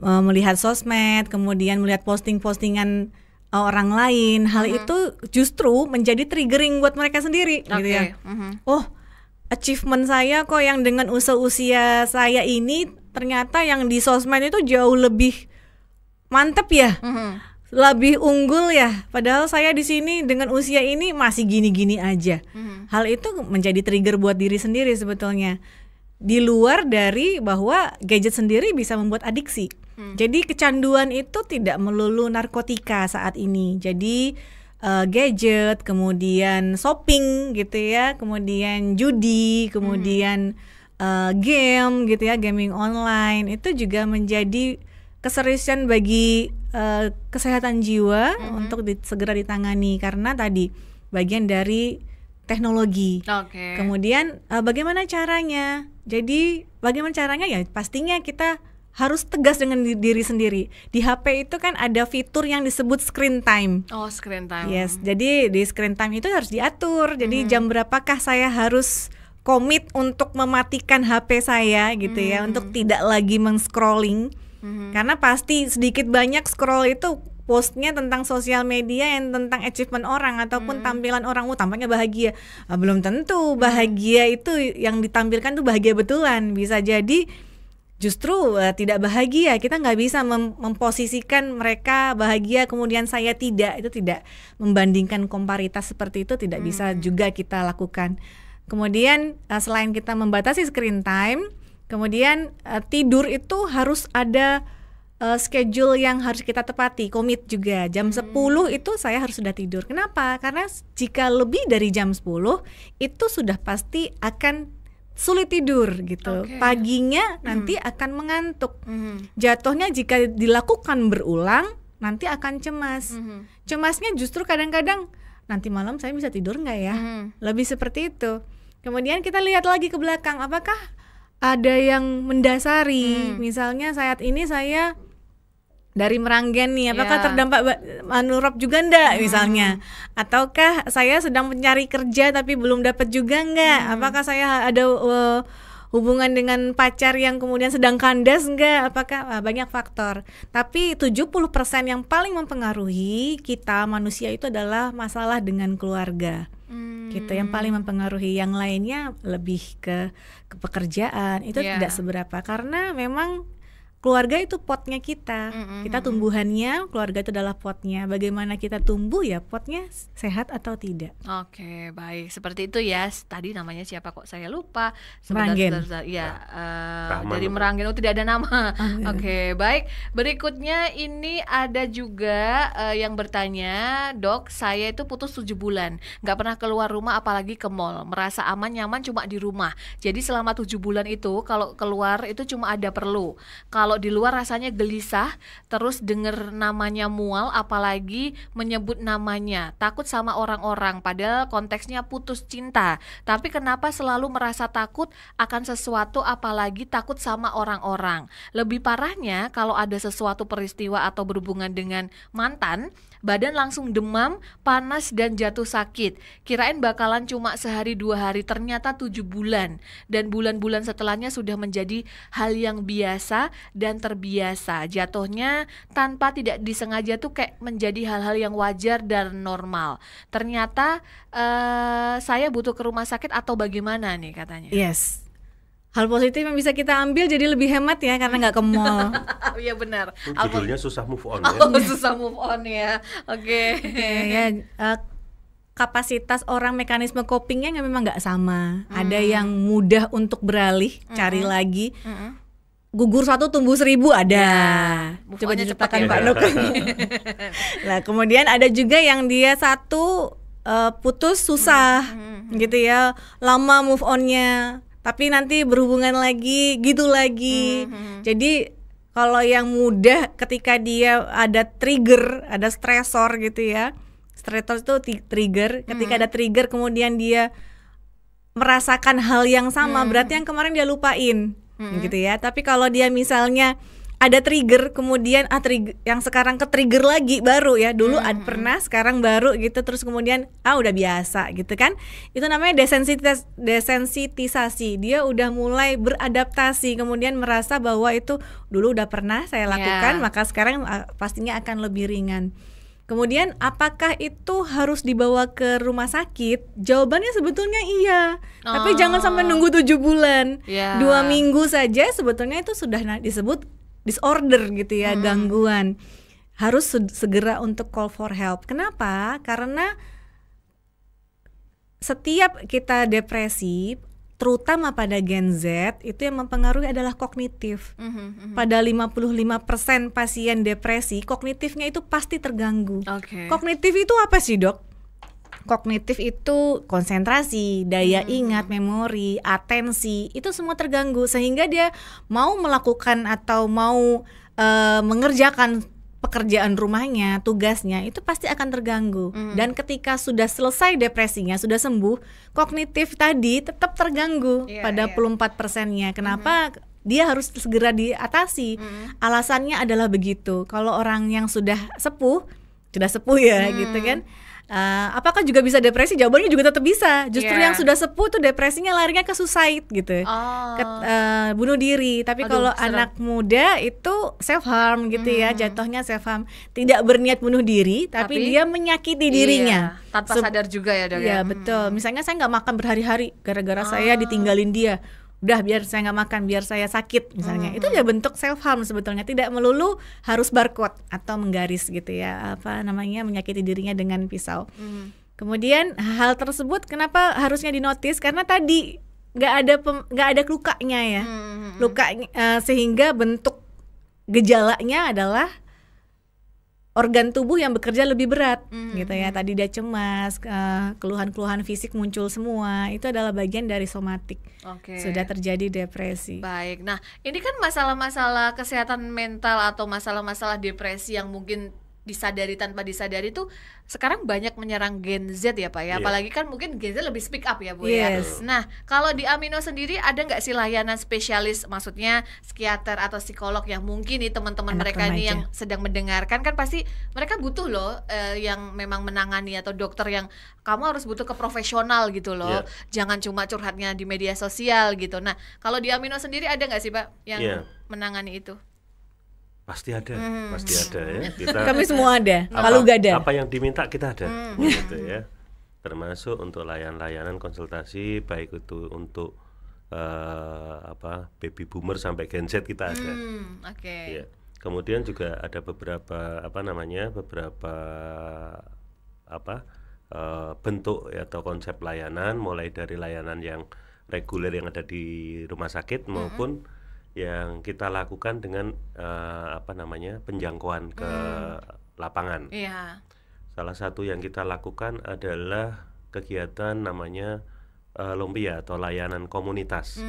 melihat sosmed, kemudian melihat posting-postingan orang lain. Hal itu justru menjadi triggering buat mereka sendiri gitu ya. Oh, achievement saya kok yang dengan usia saya ini ternyata yang di sosmed itu jauh lebih mantep ya. Lebih unggul ya, padahal saya di sini dengan usia ini masih gini-gini aja. Hal itu menjadi trigger buat diri sendiri sebetulnya. Di luar dari bahwa gadget sendiri bisa membuat adiksi. Jadi kecanduan itu tidak melulu narkotika saat ini. Jadi gadget, kemudian shopping gitu ya, kemudian judi, kemudian game gitu ya, gaming online itu juga menjadi keseriusan bagi kesehatan jiwa untuk segera ditangani karena tadi bagian dari teknologi. Kemudian bagaimana caranya? Jadi bagaimana caranya ya pastinya kita harus tegas dengan diri sendiri. Di HP itu kan ada fitur yang disebut screen time. Oh, screen time. Yes, jadi di screen time itu harus diatur. Jadi jam berapakah saya harus komit untuk mematikan HP saya gitu ya, untuk tidak lagi men-scrolling. Karena pasti sedikit banyak scroll itu postnya tentang sosial media yang tentang achievement orang ataupun tampilan orang, tampaknya bahagia. Belum tentu bahagia itu yang ditampilkan tuh bahagia betulan. Bisa jadi justru tidak bahagia. Kita nggak bisa memposisikan mereka bahagia kemudian saya tidak. Itu tidak, membandingkan komparitas seperti itu tidak bisa juga kita lakukan. Kemudian selain kita membatasi screen time, Kemudian tidur itu harus ada schedule yang harus kita tepati, komit juga. Jam 10 itu saya harus sudah tidur. Kenapa? Karena jika lebih dari jam 10 itu sudah pasti akan sulit tidur gitu. Paginya nanti akan mengantuk. Jatuhnya jika dilakukan berulang nanti akan cemas. Cemasnya justru kadang-kadang nanti malam saya bisa tidur nggak ya? Lebih seperti itu. Kemudian kita lihat lagi ke belakang, apakah ada yang mendasari? Misalnya saat ini saya dari Meranggen nih, apakah terdampak rob juga enggak misalnya? Ataukah saya sedang mencari kerja tapi belum dapat juga enggak? Apakah saya ada hubungan dengan pacar yang kemudian sedang kandas enggak? Apakah banyak faktor. Tapi 70% yang paling mempengaruhi kita manusia itu adalah masalah dengan keluarga. Gitu yang paling mempengaruhi. Yang lainnya lebih ke pekerjaan itu tidak seberapa, karena memang keluarga itu potnya kita. Kita tumbuhannya, keluarga itu adalah potnya. Bagaimana kita tumbuh ya potnya sehat atau tidak. Oke, baik. Seperti itu ya. Tadi namanya siapa kok saya lupa. Meranggen. Ya, dari Meranggen. Oh, tidak ada nama. Oke, baik. Berikutnya ini ada juga yang bertanya, Dok, saya itu putus 7 bulan. Nggak pernah keluar rumah apalagi ke mall. Merasa aman, nyaman cuma di rumah. Jadi selama 7 bulan itu kalau keluar itu cuma ada perlu. Kalau di luar rasanya gelisah, terus denger namanya mual, apalagi menyebut namanya. Takut sama orang-orang, padahal konteksnya putus cinta. Tapi kenapa selalu merasa takut akan sesuatu, apalagi takut sama orang-orang? Lebih parahnya kalau ada sesuatu peristiwa atau berhubungan dengan mantan, badan langsung demam, panas, dan jatuh sakit. Kirain bakalan cuma sehari 2 hari, ternyata 7 bulan. Dan bulan-bulan setelahnya sudah menjadi hal yang biasa dan terbiasa. Jatuhnya tanpa tidak disengaja tuh kayak menjadi hal-hal yang wajar dan normal. Ternyata saya butuh ke rumah sakit atau bagaimana nih katanya? Yes. Hal positif yang bisa kita ambil jadi lebih hemat ya, karena nggak ke mall. Iya benar. Judulnya susah move on ya. Susah move on ya. Oke. Ya, kapasitas orang, mekanisme copingnya memang nggak sama. Ada yang mudah untuk beralih, cari lagi. Gugur 1 tumbuh 1000 ada. Coba diceritakan Pak Nuk. Nah, kemudian ada juga yang dia satu putus susah, gitu ya, lama move onnya, tapi nanti berhubungan lagi, gitu lagi. Jadi kalau yang mudah ketika dia ada trigger, ada stresor gitu ya. Stresor itu trigger. Ketika ada trigger kemudian dia merasakan hal yang sama, berarti yang kemarin dia lupain, gitu ya. Tapi kalau dia misalnya ada trigger kemudian trigger, yang sekarang ke trigger lagi baru ya, dulu pernah, sekarang baru gitu, terus kemudian udah biasa gitu kan, itu namanya desensitisasi. Dia udah mulai beradaptasi, kemudian merasa bahwa itu dulu udah pernah saya lakukan, maka sekarang pastinya akan lebih ringan. Kemudian apakah itu harus dibawa ke rumah sakit? Jawabannya sebetulnya iya, tapi jangan sampai nunggu 7 bulan. 2 minggu saja sebetulnya itu sudah disebut disorder gitu ya, gangguan. Harus segera untuk call for help. Kenapa? Karena setiap kita depresi, terutama pada Gen Z, itu yang mempengaruhi adalah kognitif. Pada 55% pasien depresi, kognitifnya itu pasti terganggu. Kognitif itu apa sih, Dok? Kognitif itu konsentrasi, daya ingat, memori, atensi, itu semua terganggu sehingga dia mau melakukan atau mau mengerjakan pekerjaan rumahnya, tugasnya, itu pasti akan terganggu. Dan ketika sudah selesai depresinya, sudah sembuh, kognitif tadi tetap terganggu pada 24%-nya. Kenapa? Dia harus segera diatasi. Alasannya adalah begitu. Kalau orang yang sudah sepuh ya gitu kan, apakah juga bisa depresi? Jawabannya juga tetap bisa. Justru yang sudah sepuh tuh depresinya larinya ke suicide gitu, bunuh diri. Tapi kalau anak muda itu self harm gitu ya, jatuhnya self harm, tidak berniat bunuh diri, tapi dia menyakiti dirinya tanpa sadar juga ya, Dok. Ya betul. Misalnya saya nggak makan berhari-hari gara-gara saya ditinggalin dia. Udah biar saya nggak makan, biar saya sakit misalnya. Itu ya bentuk self harm sebetulnya. Tidak melulu harus barcode atau menggaris gitu ya, menyakiti dirinya dengan pisau. Kemudian hal tersebut kenapa harusnya dinotis? Karena tadi nggak ada lukanya ya, sehingga bentuk gejalanya adalah organ tubuh yang bekerja lebih berat, gitu ya. Tadi dia cemas, keluhan-keluhan fisik muncul semua, itu adalah bagian dari somatik. Sudah terjadi depresi. Baik, nah ini kan masalah-masalah kesehatan mental atau masalah-masalah depresi yang mungkin disadari tanpa disadari itu sekarang banyak menyerang Gen Z ya Pak ya, apalagi kan mungkin Gen Z lebih speak up ya Bu ya. Nah kalau di Amino sendiri ada nggak sih layanan spesialis, maksudnya psikiater atau psikolog yang mungkin nih teman-teman mereka ini yang sedang mendengarkan kan pasti mereka butuh loh yang memang menangani, atau dokter yang kamu harus butuh ke profesional gitu loh, jangan cuma curhatnya di media sosial gitu. Nah kalau di Amino sendiri ada nggak sih Pak yang menangani itu? Pasti ada ya. Kami semua ada. Kalau nggak ada, apa yang diminta kita ada, gitu ya. Termasuk untuk layanan konsultasi, baik itu untuk baby boomer sampai Gen Z kita ada. Ya. Kemudian juga ada beberapa bentuk atau konsep layanan, mulai dari layanan yang reguler yang ada di rumah sakit maupun yang kita lakukan dengan penjangkauan ke lapangan. Salah satu yang kita lakukan adalah kegiatan namanya Lompia atau layanan komunitas.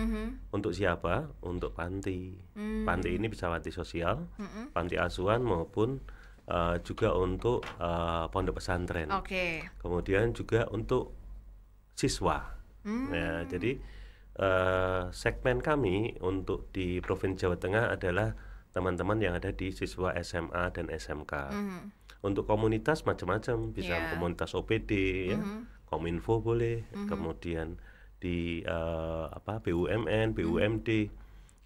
Untuk siapa? Untuk panti. Panti ini bisa panti sosial, panti asuhan maupun juga untuk pondok pesantren. Kemudian juga untuk siswa. Nah, jadi segmen kami untuk di Provinsi Jawa Tengah adalah teman-teman yang ada di siswa SMA dan SMK. Untuk komunitas macam-macam, bisa komunitas OPD, ya, Kominfo boleh, kemudian di BUMN, BUMD,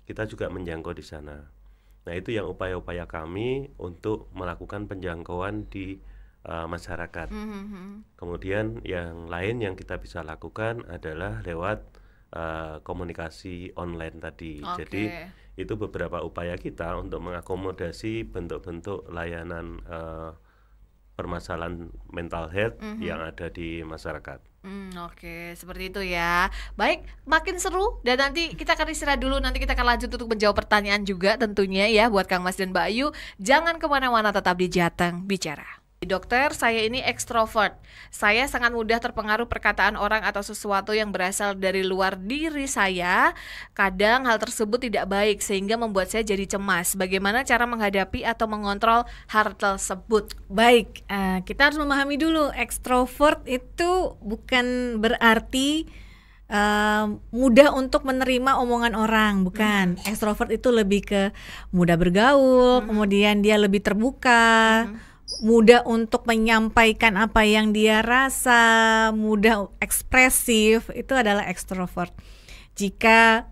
kita juga menjangkau di sana. Nah itu yang upaya-upaya kami untuk melakukan penjangkauan di masyarakat. Kemudian yang lain yang kita bisa lakukan adalah lewat komunikasi online tadi. Jadi itu beberapa upaya kita untuk mengakomodasi bentuk-bentuk layanan permasalahan mental health yang ada di masyarakat. Seperti itu ya. Baik, makin seru dan nanti kita akan istirahat dulu. Nanti kita akan lanjut untuk menjawab pertanyaan juga tentunya ya buat Kang Mas dan Mbak Ayu. Jangan kemana-mana, tetap di Jateng Bicara. Dokter, saya ini ekstrovert. Saya sangat mudah terpengaruh perkataan orang atau sesuatu yang berasal dari luar diri saya. Kadang hal tersebut tidak baik sehingga membuat saya jadi cemas. Bagaimana cara menghadapi atau mengontrol hal tersebut? Baik, kita harus memahami dulu, ekstrovert itu bukan berarti mudah untuk menerima omongan orang, bukan. Ekstrovert itu lebih ke mudah bergaul, kemudian dia lebih terbuka, mudah untuk menyampaikan apa yang dia rasa, mudah ekspresif, itu adalah ekstrovert. Jika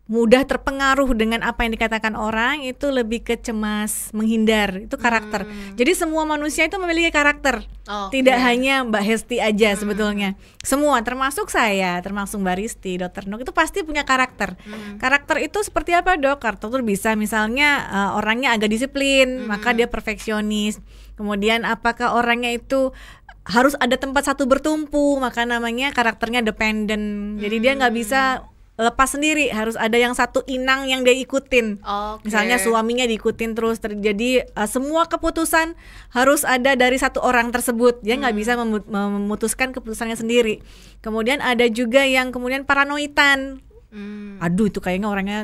mudah terpengaruh dengan apa yang dikatakan orang, itu lebih ke cemas, menghindar, itu karakter. Jadi semua manusia itu memiliki karakter, tidak hanya Mbak Hesti aja sebetulnya. Semua, termasuk saya, termasuk Mbak Risti, Dokter Nuk, itu pasti punya karakter. Karakter itu seperti apa dok? Karakter itu bisa misalnya orangnya agak disiplin, maka dia perfeksionis. Kemudian apakah orangnya itu harus ada tempat satu bertumpu, maka namanya karakternya dependent. Jadi dia nggak bisa lepas sendiri, harus ada yang satu inang yang dia ikutin. Misalnya suaminya diikutin terus, terjadi semua keputusan harus ada dari satu orang tersebut. Dia nggak bisa memutuskan keputusannya sendiri. Kemudian ada juga yang kemudian paranoidan. Aduh itu kayaknya orangnya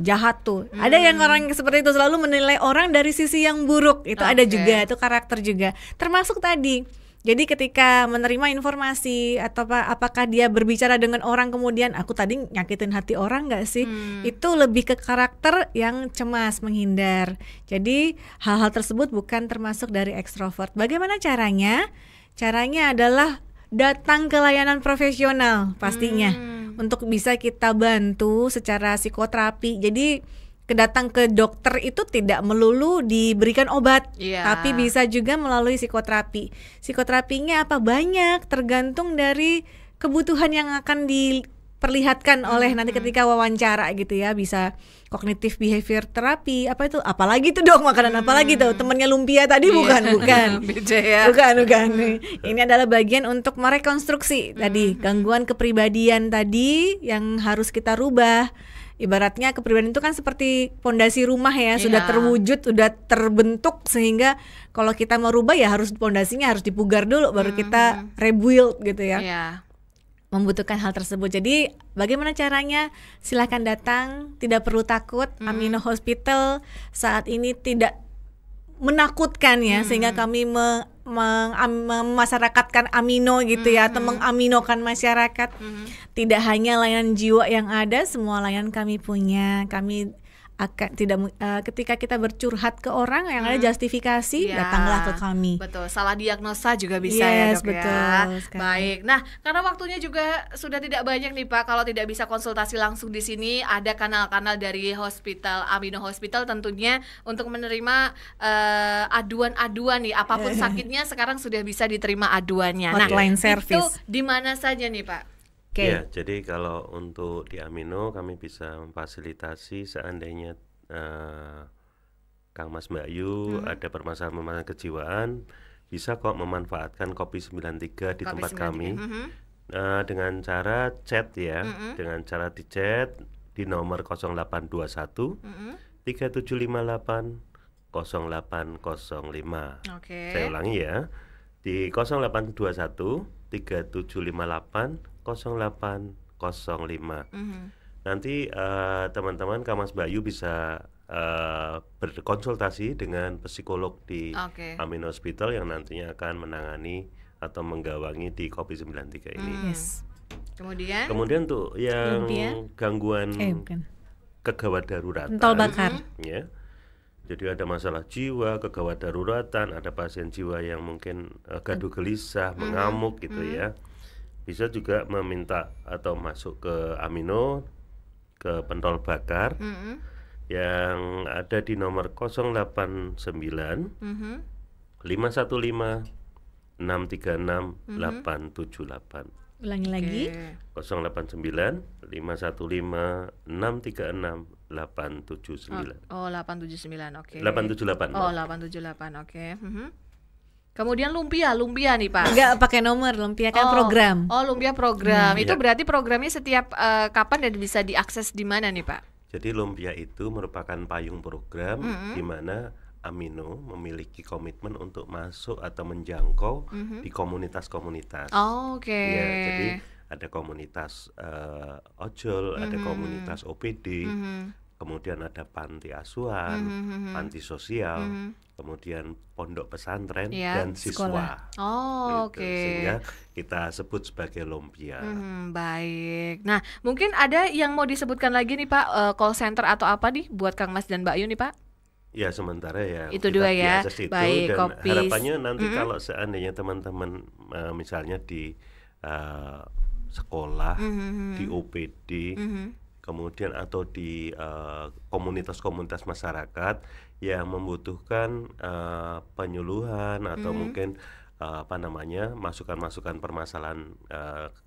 jahat tuh. Ada yang orang seperti itu selalu menilai orang dari sisi yang buruk. Itu ada juga, itu karakter juga. Termasuk tadi. Jadi ketika menerima informasi atau apakah dia berbicara dengan orang kemudian aku tadi nyakitin hati orang nggak sih? Itu lebih ke karakter yang cemas, menghindar. Jadi hal-hal tersebut bukan termasuk dari ekstrovert. Bagaimana caranya? Caranya adalah datang ke layanan profesional pastinya untuk bisa kita bantu secara psikoterapi. Jadi datang ke dokter itu tidak melulu diberikan obat, tapi bisa juga melalui psikoterapi. Psikoterapinya apa? Banyak, tergantung dari kebutuhan yang akan diperlihatkan oleh nanti ketika wawancara gitu ya, bisa cognitive behavior therapy, apa itu, apalagi tuh dok, makanan apalagi tuh, temennya lumpia tadi bukan Beda ya. bukan ini adalah bagian untuk merekonstruksi tadi gangguan kepribadian tadi yang harus kita rubah. Ibaratnya kepribadian itu kan seperti pondasi rumah ya, sudah terwujud, sudah terbentuk, sehingga kalau kita mau rubah ya harus pondasinya harus dipugar dulu baru kita rebuild gitu ya. Membutuhkan hal tersebut. Jadi bagaimana caranya? Silahkan datang, tidak perlu takut. Amino Hospital saat ini tidak menakutkan ya, sehingga kami memasyarakatkan amino gitu ya, atau mengaminokan masyarakat. Tidak hanya layanan jiwa yang ada, semua layanan kami punya. Kami akan ketika kita bercurhat ke orang yang ada justifikasi, datanglah ke kami. Betul, salah diagnosa juga bisa ya dok betul, ya. sekali. Baik, nah karena waktunya juga sudah tidak banyak nih Pak, kalau tidak bisa konsultasi langsung di sini, ada kanal-kanal dari Hospital Amino Hospital tentunya untuk menerima aduan-aduan nih, apapun sakitnya sekarang sudah bisa diterima aduannya. Hotline service. Itu di mana saja nih Pak? Ya, jadi kalau untuk di Amino kami bisa memfasilitasi seandainya Kang Mas Mbak Yu ada permasalahan kejiwaan, bisa kok memanfaatkan Kopi 93 di tempat kami dengan cara chat ya, dengan cara di chat di nomor 0821 3758 0805. Saya ulangi ya, di 0821 3758 0805. Nanti teman-teman Kang Mas Bayu bisa berkonsultasi dengan psikolog di Amino Hospital yang nantinya akan menangani atau menggawangi di Kopi 93 ini. Kemudian tuh yang gangguan kegawat daruratan, pentol bakar. Ya. Jadi ada masalah jiwa, kegawat daruratan, ada pasien jiwa yang mungkin gaduh gelisah, mengamuk gitu ya. Bisa juga meminta atau masuk ke Amino, ke pentol bakar yang ada di nomor 089 515 636 878. Ulangi lagi. 089 515 636 879. Oh, 879, oke. 878. Oh, 878, oke. Kemudian lumpia nih Pak. Enggak pakai nomor, lumpia kan program. Oh, lumpia program. Itu berarti programnya setiap kapan dan bisa diakses di mana nih Pak? Jadi lumpia itu merupakan payung program di mana Amino memiliki komitmen untuk masuk atau menjangkau di komunitas-komunitas. Ya, jadi ada komunitas ojol, ada komunitas OPD, kemudian ada panti asuhan, panti sosial, kemudian pondok pesantren dan siswa. Sehingga kita sebut sebagai lumpia. Baik. Nah, mungkin ada yang mau disebutkan lagi nih Pak, call center atau apa nih buat Kang Mas dan Mbak Yu nih Pak? Ya, sementara ya itu dua ya. Itu, baik, dan Kopi. harapannya nanti kalau seandainya teman-teman misalnya di sekolah, di OPD, kemudian atau di komunitas-komunitas masyarakat yang membutuhkan penyuluhan atau mungkin masukan-masukan permasalahan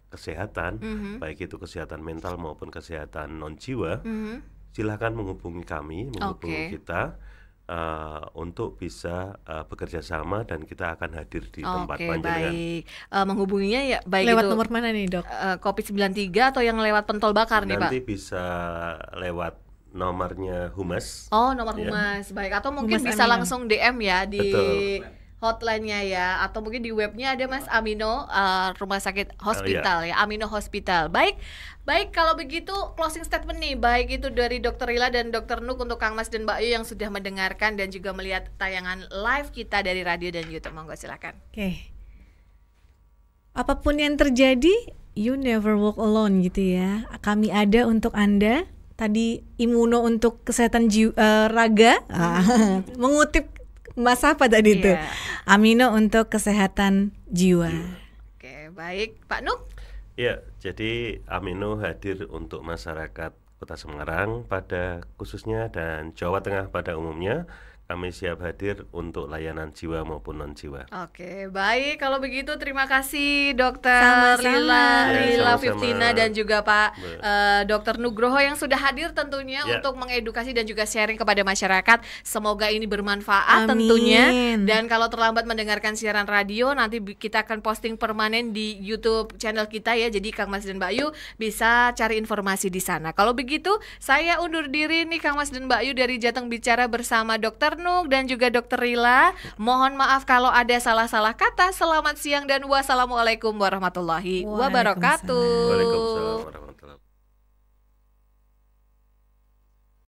kesehatan, baik itu kesehatan mental maupun kesehatan non jiwa, silakan menghubungi kami, menghubungi kita untuk bisa bekerja sama dan kita akan hadir di tempat panjenengan. Baik. Menghubunginya ya baik lewat itu nomor mana nih dok? Kopi 93 atau yang lewat pentol bakar nih Pak? Nanti bisa lewat nomornya Humas. Oh, nomor Humas. Baik, atau mungkin Humas bisa Amino. langsung DM ya di Betul. hotline-nya ya, atau mungkin di webnya ada Mas Amino Rumah Sakit Hospital ya, Amino Hospital. Baik, kalau begitu closing statement nih, baik itu dari Dr. Rila dan Dr. Nuk untuk Kang Mas dan Mbak Yu yang sudah mendengarkan dan juga melihat tayangan live kita dari radio dan YouTube. Monggo silakan. Oke. Apapun yang terjadi, you never walk alone gitu ya. Kami ada untuk Anda. Tadi Imuno untuk kesehatan raga, mengutip Mas apa tadi itu? Amino untuk kesehatan jiwa. Oke, baik, Pak Nuk. Ya, jadi Amino hadir untuk masyarakat Kota Semarang pada khususnya dan Jawa Tengah pada umumnya. kami siap hadir untuk layanan jiwa maupun non jiwa. Oke, baik. Kalau begitu terima kasih Dokter Sama-sama. Lila Ya, sama-sama. Fiftina dan juga Pak Dokter Nugroho yang sudah hadir tentunya Ya. untuk mengedukasi dan juga sharing kepada masyarakat. Semoga ini bermanfaat Amin. tentunya. Dan kalau terlambat mendengarkan siaran radio, nanti kita akan posting permanen di YouTube channel kita ya. Jadi Kang Mas dan Mbak Yu bisa cari informasi di sana. Kalau begitu, saya undur diri nih Kang Mas dan Mbak Yu dari Jateng Bicara bersama Dokter Nuk dan juga Dokter Rila. Mohon maaf kalau ada salah-salah kata. Selamat siang dan wassalamualaikum warahmatullahi wabarakatuh. Waalaikumsalam warahmatullahi wabarakatuh.